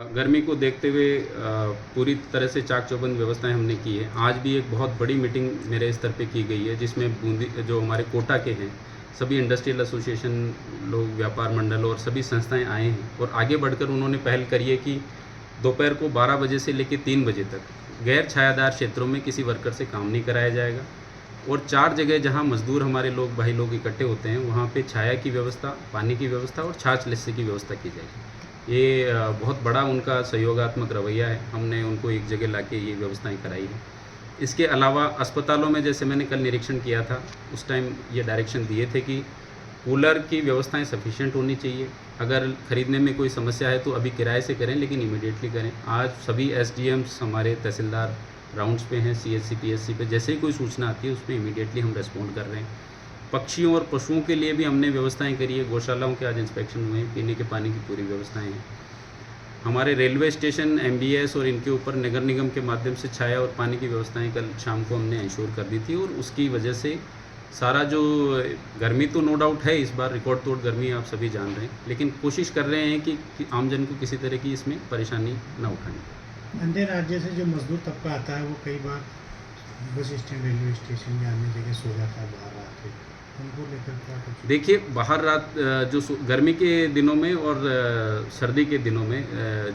गर्मी को देखते हुए पूरी तरह से चाक चौबंद व्यवस्थाएं हमने की है। आज भी एक बहुत बड़ी मीटिंग मेरे स्तर पे की गई है, जिसमें बूंदी जो हमारे कोटा के हैं सभी इंडस्ट्रियल एसोसिएशन लोग, व्यापार मंडल और सभी संस्थाएं आए हैं और आगे बढ़कर उन्होंने पहल करी है कि दोपहर को 12 बजे से लेकर 3 बजे तक गैर छायादार क्षेत्रों में किसी वर्कर से काम नहीं कराया जाएगा और 4 जगह जहां मजदूर हमारे लोग भाई लोग इकट्ठे होते हैं वहां पे छाया की व्यवस्था, पानी की व्यवस्था और छाछ लस्सी की व्यवस्था की जाएगी। ये बहुत बड़ा उनका सहयोगात्मक रवैया है। हमने उनको एक जगह लाके ये व्यवस्थाएं कराई हैं। इसके अलावा अस्पतालों में जैसे मैंने कल निरीक्षण किया था, उस टाइम ये डायरेक्शन दिए थे कि कूलर की व्यवस्थाएं सफिशिएंट होनी चाहिए। अगर ख़रीदने में कोई समस्या है तो अभी किराए से करें, लेकिन इमीडिएटली करें। आज सभी एसडीएम्स हमारे तहसीलदार राउंड्स पे हैं, सीएचसी पीएचसी पे, जैसे ही कोई सूचना आती है उस पर इमीडिएटली हम रेस्पॉन्ड कर रहे हैं। पक्षियों और पशुओं के लिए भी हमने व्यवस्थाएं करी है। गौशालाओं के आज इंस्पेक्शन हुए हैं, पीने के पानी की पूरी व्यवस्थाएं हैं। हमारे रेलवे स्टेशन, एमबीएस और इनके ऊपर नगर निगम के माध्यम से छाया और पानी की व्यवस्थाएं कल शाम को हमने इंश्योर कर दी थी और उसकी वजह से सारा जो गर्मी तो नो डाउट है, इस बार रिकॉर्ड तोड़ गर्मी आप सभी जान रहे हैं, लेकिन कोशिश कर रहे हैं कि आमजन को किसी तरह की इसमें परेशानी न उठानी। अन्य राज्य से जो मजदूर तबका आता है वो कई बार बस स्टैंड, रेलवे स्टेशन या अन्य जगह सो जाता है बाहर रात को, उनको लेकर क्या कुछ? देखिए, बाहर रात जो गर्मी के दिनों में और सर्दी के दिनों में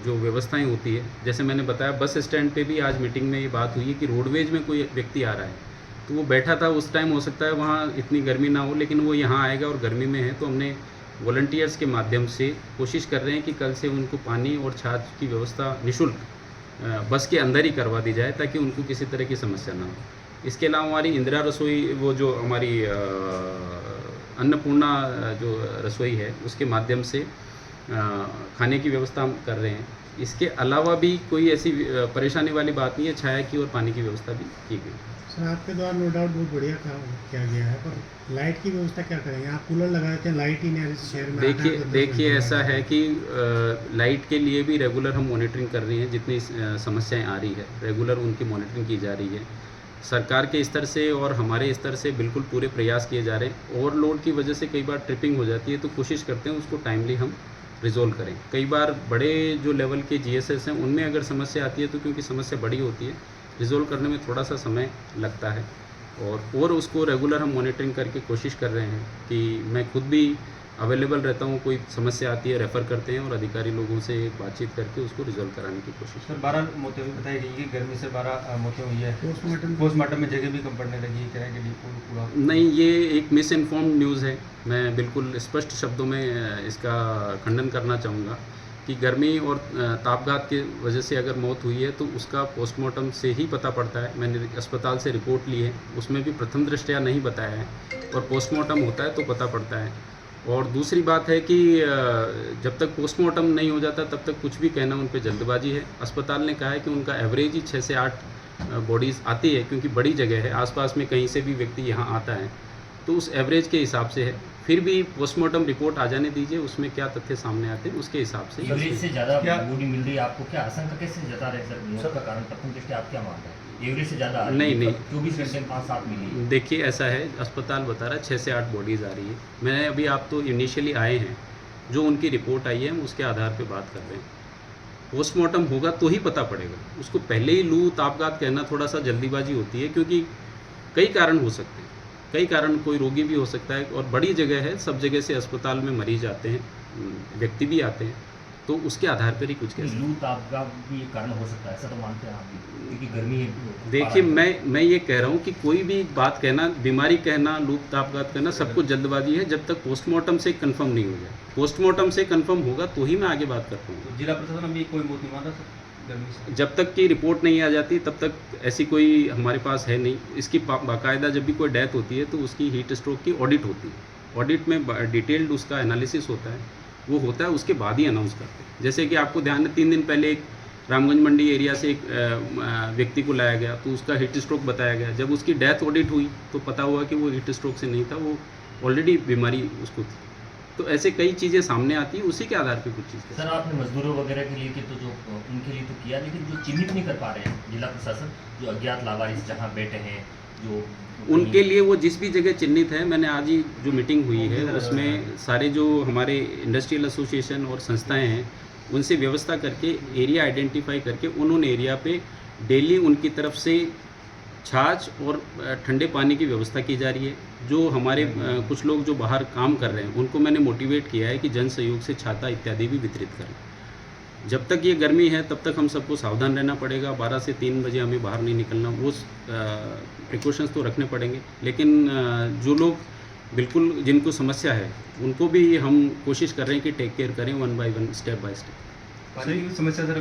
जो व्यवस्थाएं होती है, जैसे मैंने बताया बस स्टैंड पे भी आज मीटिंग में ये बात हुई है कि रोडवेज में कोई व्यक्ति आ रहा है तो वो बैठा था उस टाइम, हो सकता है वहाँ इतनी गर्मी ना हो, लेकिन वो यहाँ आएगा और गर्मी में है, तो हमने वॉलंटियर्स के माध्यम से कोशिश कर रहे हैं कि कल से उनको पानी और छाछ की व्यवस्था निःशुल्क बस के अंदर ही करवा दी जाए ताकि उनको किसी तरह की समस्या ना हो। इसके अलावा हमारी इंदिरा रसोई, वो जो हमारी अन्नपूर्णा जो रसोई है, उसके माध्यम से खाने की व्यवस्था हम कर रहे हैं। इसके अलावा भी कोई ऐसी परेशानी वाली बात नहीं है। छाया की और पानी की व्यवस्था भी की गई। सर, आपके द्वारा नो डाउट बहुत बढ़िया काम किया गया है, पर लाइट की व्यवस्था क्या करेंगे? आप कूलर लगा देते हैं, लाइट ही नहीं आ रही शहर में। देखिए ऐसा है कि लाइट के लिए भी रेगुलर हम मॉनिटरिंग कर रही हैं। जितनी समस्याएं आ रही है रेगुलर उनकी मॉनिटरिंग की जा रही है। सरकार के स्तर से और हमारे स्तर से बिल्कुल पूरे प्रयास किए जा रहे हैं। ओवरलोड की वजह से कई बार ट्रिपिंग हो जाती है, तो कोशिश करते हैं उसको टाइमली हम रिजोल्व करें। कई बार बड़े जो लेवल के जीएसएस हैं उनमें अगर समस्या आती है तो क्योंकि समस्या बड़ी होती है, रिजोल्व करने में थोड़ा सा समय लगता है और उसको रेगुलर हम मॉनिटरिंग करके कोशिश कर रहे हैं कि मैं खुद भी अवेलेबल रहता हूँ। कोई समस्या आती है रेफ़र करते हैं और अधिकारी लोगों से बातचीत करके उसको रिजॉल्व कराने की कोशिश। सर, 12 मौतें भी बताई गई कि गर्मी से 12 मौतें हुई है। पोस्टमार्टम में जगह भी कम पड़ने लगी, कह रहे हैं कि पूरा नहीं, ये एक मिस इन्फॉर्म्ड न्यूज़ है। मैं बिल्कुल स्पष्ट शब्दों में इसका खंडन करना चाहूँगा कि गर्मी और तापघात की वजह से अगर मौत हुई है तो उसका पोस्टमार्टम से ही पता पड़ता है। मैंने अस्पताल से रिपोर्ट ली है, उसमें भी प्रथम दृष्टया नहीं बताया है और पोस्टमार्टम होता है तो पता पड़ता है। और दूसरी बात है कि जब तक पोस्टमार्टम नहीं हो जाता तब तक कुछ भी कहना उन पे जल्दबाजी है। अस्पताल ने कहा है कि उनका एवरेज ही 6 से 8 बॉडीज़ आती है, क्योंकि बड़ी जगह है, आसपास में कहीं से भी व्यक्ति यहाँ आता है तो उस एवरेज के हिसाब से है। फिर भी पोस्टमार्टम रिपोर्ट आ जाने दीजिए, उसमें क्या तथ्य सामने आते हैं उसके हिसाब से। एवरेज से ज़्यादा बॉडी मिल रही है आपको, क्या आशंका कैसे जता रहे सर? मौत का कारण प्रथम दृष्टया आप क्या मानते हैं? एवरेज से ज़्यादा नहीं 24 घंटे में 5-7 मिली। देखिए ऐसा है, अस्पताल बता रहा है 6 से 8 बॉडीज़ आ रही है। मैंने अभी, आप तो इनिशियली आए हैं, जो उनकी रिपोर्ट आई है हम उसके आधार पे बात कर रहे हैं। पोस्टमार्टम होगा तो ही पता पड़ेगा। उसको पहले ही लू तापघात कहना थोड़ा सा जल्दीबाजी होती है, क्योंकि कई कारण हो सकते हैं, कई कारण, कोई रोगी भी हो सकता है और बड़ी जगह है, सब जगह से अस्पताल में मरीज आते हैं, व्यक्ति भी आते हैं, तो उसके आधार पर ही कुछ कह सकते हैं। लू तापघात भी कारण हो सकता है, ऐसा तो मानते हैं आप भी, क्योंकि गर्मी है। देखिए, मैं ये कह रहा हूँ कि कोई भी बात कहना, बीमारी कहना, लू तापघात कहना, सब कुछ जल्दबाजी है जब तक पोस्टमार्टम से कंफर्म नहीं हो जाए। पोस्टमार्टम से कंफर्म होगा तो ही मैं आगे बात कर पाऊँगा। जिला प्रशासन अभी कोई मौत नहीं माना सर गर्मी से? जब तक की रिपोर्ट नहीं आ जाती तब तक ऐसी कोई हमारे पास है नहीं। इसकी बाकायदा जब भी कोई डेथ होती है तो उसकी हीट स्ट्रोक की ऑडिट होती है। ऑडिट में डिटेल्ड उसका एनालिसिस होता है, वो होता है, उसके बाद ही अनाउंस करते हैं। जैसे कि आपको ध्यान है, 3 दिन पहले एक रामगंज मंडी एरिया से एक व्यक्ति को लाया गया तो उसका हीट स्ट्रोक बताया गया। जब उसकी डेथ ऑडिट हुई तो पता हुआ कि वो हीट स्ट्रोक से नहीं था, वो ऑलरेडी बीमारी उसको थी। तो ऐसे कई चीज़ें सामने आती हैं, उसी के आधार पे कुछ चीज़। सर, आपने मजदूरों वगैरह के लिए तो जो उनके लिए तो किया, लेकिन जो चिन्हित नहीं कर पा रहे हैं जिला प्रशासन, जो अज्ञात लावारिस जहाँ बैठे हैं, जो उनके लिए वो जिस भी जगह चिन्हित है, मैंने आज ही जो मीटिंग हुई है उसमें सारे जो हमारे इंडस्ट्रियल एसोसिएशन और संस्थाएं हैं उनसे व्यवस्था करके एरिया आइडेंटिफाई करके उन्होंने एरिया पे डेली उनकी तरफ से छाछ और ठंडे पानी की व्यवस्था की जा रही है। जो हमारे कुछ लोग जो बाहर काम कर रहे हैं उनको मैंने मोटिवेट किया है कि जन सहयोग से छाता इत्यादि भी वितरित करें। जब तक ये गर्मी है तब तक हम सबको सावधान रहना पड़ेगा। 12 से 3 बजे हमें बाहर नहीं निकलना, वो प्रिकॉशंस तो रखने पड़ेंगे। लेकिन जो लोग बिल्कुल जिनको समस्या है उनको भी हम कोशिश कर रहे हैं कि टेक केयर करें 1 बाय 1 स्टेप बाय स्टेप। पानी की समस्या सर